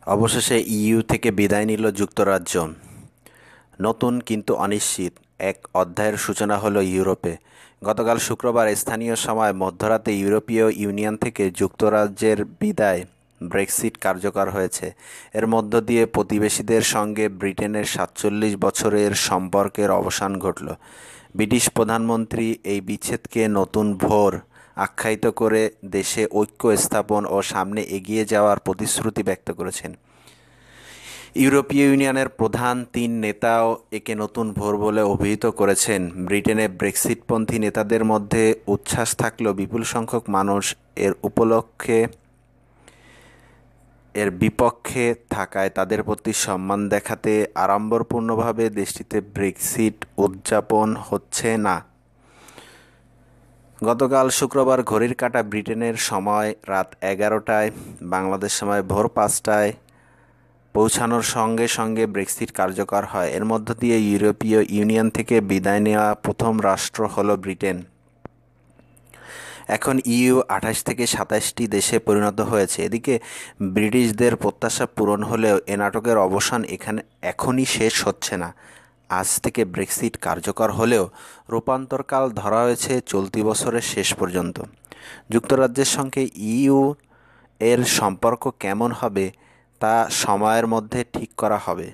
অবশেষে ইইউ থেকে বিদায় নিল যুক্তরাজ্য। নতুন কিন্তু অনিশ্চিত এক অধ্যায়ের সূচনা হলো ইউরোপে। গতকাল শুক্রবার স্থানীয় সময় মধ্যরাতে ইউরোপীয় ইউনিয়ন থেকে যুক্তরাজ্যের বিদায় ব্রেক্সিট কার্যকর হয়েছে। এর মধ্য দিয়ে প্রতিবেশীদের সঙ্গে ব্রিটেনের ৪৭ বছরের সম্পর্কের অবসান ঘটল। ব্রিটিশ প্রধানমন্ত্রী এই বিচ্ছেদকে নতুন ভোর আখ্যায়িত করে দেশে ঐক্য স্থাপন ও সামনে এগিয়ে যাওয়ার প্রতিশ্রুতি ব্যক্ত করেছেন। ইউরোপীয় ইউনিয়নের প্রধান তিন নেতাও একে নতুন ভোর বলে অভিহিত করেছেন। ব্রিটেনে ব্রেক্সিটপন্থী নেতাদের মধ্যে উচ্ছ্বাস থাকলেও বিপুল সংখ্যক মানুষ এর বিপক্ষে থাকায় তাদের প্রতি সম্মান দেখাতে আড়ম্বরপূর্ণভাবে দেশটিতে ব্রেক্সিট উদযাপন হচ্ছে না। গতকাল শুক্রবার ঘড়ির কাঁটা ব্রিটেনের সময় রাত 11টায়, বাংলাদেশ সময় ভোর 5টায় পৌঁছানোর সঙ্গে সঙ্গে ব্রেক্সিট কার্যকর হয়। এর মধ্য দিয়ে ইউরোপীয় ইউনিয়ন থেকে বিদায় নেওয়া প্রথম রাষ্ট্র হলো ব্রিটেন। এখন ইইউ 28 থেকে 27টি দেশে পরিণত হয়েছে। এদিকে ব্রিটিশদের প্রত্যাশা পূরণ হলেও এ নাটকের অবসান এখনই শেষ হচ্ছে না। আজ থেকে ব্রেক্সিট কার্যকর হলেও রূপান্তরকাল ধরা হয়েছে চলতি বছরের শেষ পর্যন্ত। যুক্তরাজ্যের সঙ্গে ইইউ এর সম্পর্ক কেমন হবে তা সময়ের মধ্যে ঠিক করা হবে।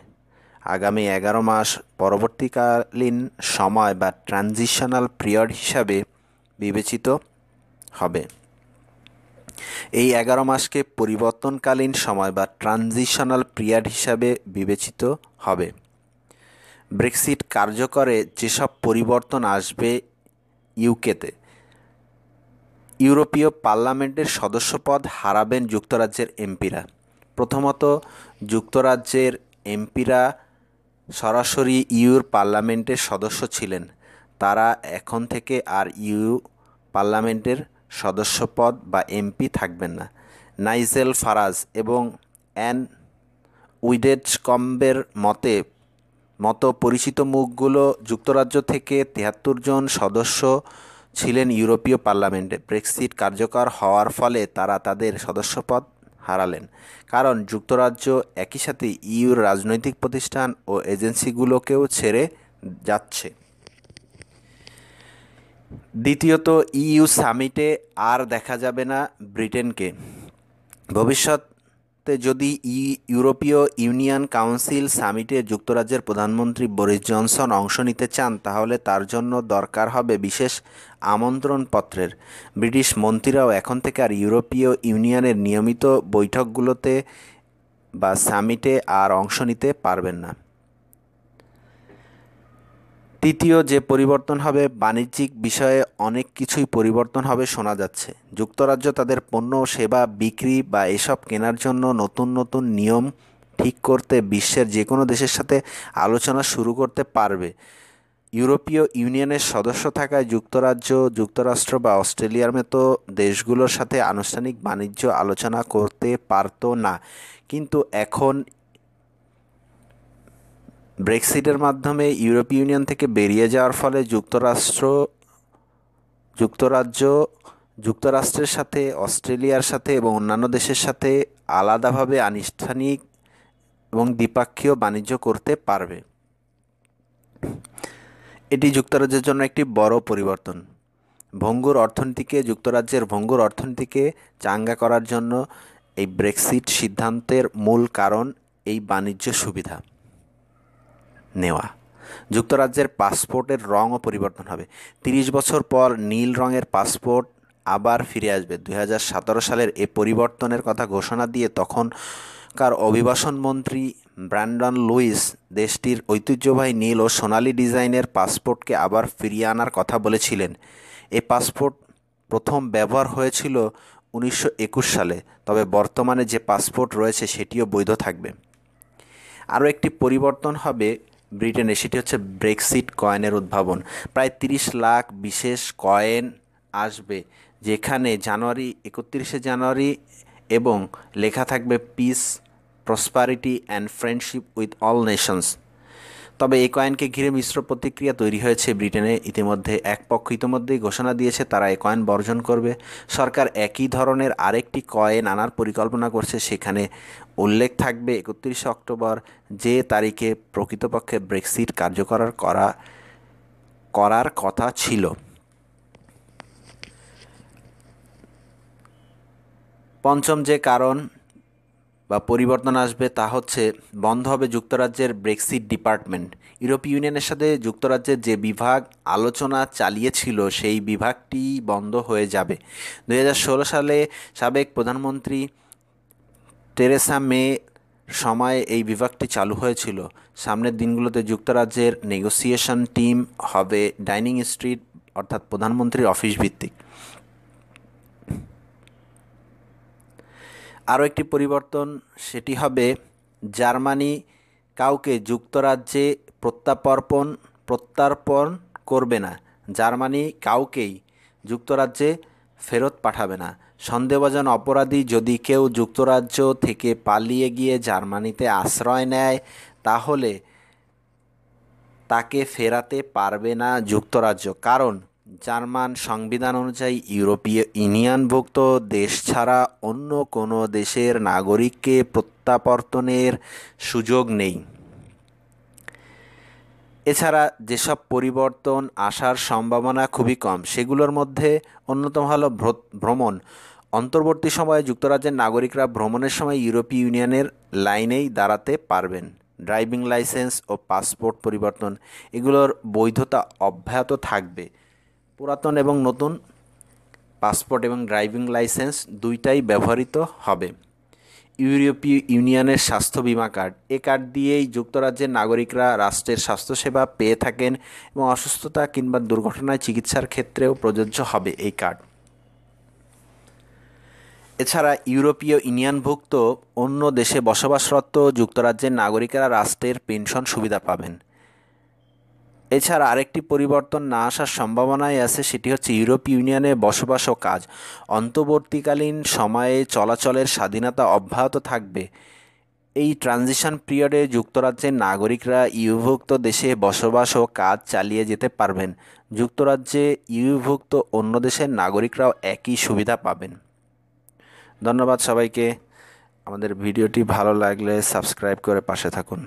আগামী 11 মাস পরবর্তীকালীন সময় বা ট্রানজিশনাল পিরিয়ড হিসাবে বিবেচিত হবে। এই 11 মাসকে পরিবর্তনকালীন সময় বা ট্রানজিশনাল পিরিয়ড হিসাবে বিবেচিত হবে। ব্রেক্সিট কার্যকরে যেসব পরিবর্তন আসবে ইউকেতে: ইউরোপীয় পার্লামেন্টের সদস্যপদ হারাবেন যুক্তরাজ্যের এমপিরা। প্রথমত, যুক্তরাজ্যের এমপিরা সরাসরি ইউর পার্লামেন্টের সদস্য ছিলেন। তারা এখন থেকে আর ইউ পার্লামেন্টের সদস্যপদ বা এমপি থাকবেন না। নাইজেল ফারাজ এবং অ্যান উইডেজকম্বের মতো পরিচিত মুখগুলো যুক্তরাজ্য থেকে 73 জন সদস্য ছিলেন ইউরোপীয় পার্লামেন্টে। ব্রেক্সিট কার্যকর হওয়ার ফলে তারা তাদের সদস্যপদ হারালেন, কারণ যুক্তরাজ্য একই সাথে ইউর রাজনৈতিক প্রতিষ্ঠান ও এজেন্সিগুলোকেও ছেড়ে যাচ্ছে। দ্বিতীয়ত, ইইউ সামিটে আর দেখা যাবে না ব্রিটেনকে। ভবিষ্যতে যদি ইউরোপীয় ইউনিয়ন কাউন্সিল সামিটে যুক্তরাজ্যের প্রধানমন্ত্রী বরিস জনসন অংশ নিতে চান, তাহলে তার জন্য দরকার হবে বিশেষ আমন্ত্রণপত্রের। ব্রিটিশ মন্ত্রীরাও এখন থেকে আর ইউরোপীয় ইউনিয়নের নিয়মিত বৈঠকগুলোতে বা সামিটে আর অংশ নিতে পারবেন না। তৃতীয় যে পরিবর্তন হবে, বাণিজ্যিক বিষয়ে অনেক কিছুই পরিবর্তন হবে শোনা যাচ্ছে। যুক্তরাজ্য তাদের পণ্য ও সেবা বিক্রি বা এসব কেনার জন্য নতুন নতুন নিয়ম ঠিক করতে বিশ্বের যে কোনো দেশের সাথে আলোচনা শুরু করতে পারবে। ইউরোপীয় ইউনিয়নের সদস্য থাকায় যুক্তরাজ্য, যুক্তরাষ্ট্র বা অস্ট্রেলিয়ার মতো দেশগুলোর সাথে আনুষ্ঠানিক বাণিজ্য আলোচনা করতে পারত না। কিন্তু এখন ব্রেক্সিটের মাধ্যমে ইউরোপীয় ইউনিয়ন থেকে বেরিয়ে যাওয়ার ফলে যুক্তরাজ্য যুক্তরাষ্ট্রের সাথে, অস্ট্রেলিয়ার সাথে এবং অন্যান্য দেশের সাথে আলাদাভাবে আনুষ্ঠানিক এবং দ্বিপাক্ষীয় বাণিজ্য করতে পারবে। এটি যুক্তরাজ্যের জন্য একটি বড় পরিবর্তন। যুক্তরাজ্যের ভঙ্গুর অর্থনীতিকে চাঙ্গা করার জন্য এই ব্রেক্সিট সিদ্ধান্তের মূল কারণ এই বাণিজ্য সুবিধা নেওয়া। যুক্তরাজ্যের পাসপোর্টের রঙও পরিবর্তন হবে। 30 বছর পর নীল রঙের পাসপোর্ট আবার ফিরে আসবে। 2017 সালের এ পরিবর্তনের কথা ঘোষণা দিয়ে তখনকার অভিবাসন মন্ত্রী ব্র্যান্ডন লুইস দেশটির ঐতিহ্যবাহী নীল ও সোনালী ডিজাইনের পাসপোর্টকে আবার ফিরিয়ে আনার কথা বলেছিলেন। এই পাসপোর্ট প্রথম ব্যবহার হয়েছিল 1921 সালে, তবে বর্তমানে যে পাসপোর্ট রয়েছে সেটিও বৈধ থাকবে। আরও একটি পরিবর্তন হবে ব্রিটেনে, সেটি হচ্ছে ব্রেক্সিট কয়েনের উদ্ভাবন। প্রায় 30 লাখ বিশেষ কয়েন আসবে, যেখানে 31 জানুয়ারি এবং লেখা থাকবে piece, prosperity and friendship with all Nations. তবে এই কয়েনকে ঘিরে মিশ্র প্রতিক্রিয়া তৈরি হয়েছে ব্রিটেনে। ইতিমধ্যে এক পক্ষ ইতিমধ্যেই ঘোষণা দিয়েছে তারা এই কয়েন বর্জন করবে। সরকার একই ধরনের আরেকটি কয়েন আনার পরিকল্পনা করছে, সেখানে উল্লেখ থাকবে 31 অক্টোবর, যে তারিখে প্রকৃতপক্ষে ব্রেক্সিট কার্যকর করার কথা ছিল। পঞ্চম যে কারণ বা পরিবর্তন আসবে তা হচ্ছে বন্ধ হবে যুক্তরাজ্যের ব্রেক্সিট ডিপার্টমেন্ট। ইউরোপীয় ইউনিয়নের সাথে যুক্তরাজ্যের যে বিভাগ আলোচনা চালিয়েছিল সেই বিভাগটি বন্ধ হয়ে যাবে। 2016 সালে সাবেক প্রধানমন্ত্রী টেরেসা মে সময়ে এই বিভাগটি চালু হয়েছিল। সামনের দিনগুলোতে যুক্তরাজ্যের নেগোসিয়েশন টিম হবে ডাইনিং স্ট্রিট অর্থাৎ প্রধানমন্ত্রীর অফিস ভিত্তিক। আরও একটি পরিবর্তন, সেটি হবে জার্মানি কাউকে যুক্তরাজ্যে প্রত্যার্পণ করবে না। জার্মানি কাউকেই যুক্তরাজ্যে ফেরত পাঠাবে না। সন্দেহভাজন অপরাধী যদি কেউ যুক্তরাজ্য থেকে পালিয়ে গিয়ে জার্মানিতে আশ্রয় নেয় তাহলে তাকে ফেরাতে পারবে না যুক্তরাজ্য, কারণ জার্মান সংবিধান অনুযায়ী ইউরোপীয় ইউনিয়নভুক্ত দেশ ছাড়া অন্য কোনো দেশের নাগরিককে প্রত্যাবর্তনের সুযোগ নেই। এছাড়া যেসব পরিবর্তন আসার সম্ভাবনা খুবই কম সেগুলোর মধ্যে অন্যতম হলো ভ্রমণ। অন্তর্বর্তী সময়ে যুক্তরাজ্যের নাগরিকরা ভ্রমণের সময় ইউরোপীয় ইউনিয়নের লাইনেই দাঁড়াতে পারবেন। ড্রাইভিং লাইসেন্স ও পাসপোর্ট পরিবর্তন, এগুলোর বৈধতা অব্যাহত থাকবে। পুরাতন এবং নতুন পাসপোর্ট এবং ড্রাইভিং লাইসেন্স দুইটাই ব্যবহৃত হবে। ইউরোপীয় ইউনিয়নের স্বাস্থ্য বিমা কার্ড, এ কার্ড দিয়েই যুক্তরাজ্যের নাগরিকরা রাষ্ট্রের স্বাস্থ্যসেবা পেয়ে থাকেন এবং অসুস্থতা কিংবা দুর্ঘটনায় চিকিৎসার ক্ষেত্রেও প্রযোজ্য হবে এই কার্ড। এছাড়া ইউরোপীয় ইউনিয়নভুক্ত অন্য দেশে বসবাসরত যুক্তরাজ্যের নাগরিকেরা রাষ্ট্রের পেনশন সুবিধা পাবেন। এছাড়া আরেকটি পরিবর্তন না আসার সম্ভাবনাই আছে, সেটি হচ্ছে ইউরোপীয় ইউনিয়নে বসবাস ও কাজ। অন্তর্বর্তীকালীন সময়ে চলাচলের স্বাধীনতা অব্যাহত থাকবে। এই ট্রানজিশন পিরিয়ডে যুক্তরাজ্যের নাগরিকরা ইউভুক্ত দেশে বসবাস ও কাজ চালিয়ে যেতে পারবেন। যুক্তরাজ্যে ইউভুক্ত অন্য দেশের নাগরিকরাও একই সুবিধা পাবেন। ধন্যবাদ সবাইকে। আমাদের ভিডিওটি ভালো লাগলে সাবস্ক্রাইব করে পাশে থাকুন।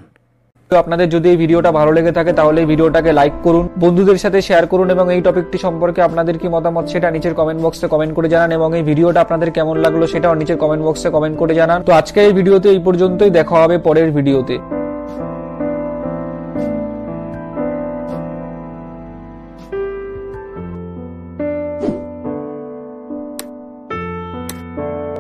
তো আপনাদের যদি এই ভিডিওটা ভালো লেগে থাকে তাহলে এই ভিডিওটাকে লাইক করুন, বন্ধুদের সাথে শেয়ার করুন এবং এই টপিকটি সম্পর্কে আপনাদের কি মতামত সেটা নিচের কমেন্ট বক্সে কমেন্ট করে জানান এবং এই ভিডিওটা আপনাদের কেমন লাগলো সেটাও নিচের কমেন্ট বক্সে কমেন্ট করে জানান। তো আজকের এই ভিডিওতে এই পর্যন্তই, দেখা হবে পরের ভিডিওতে।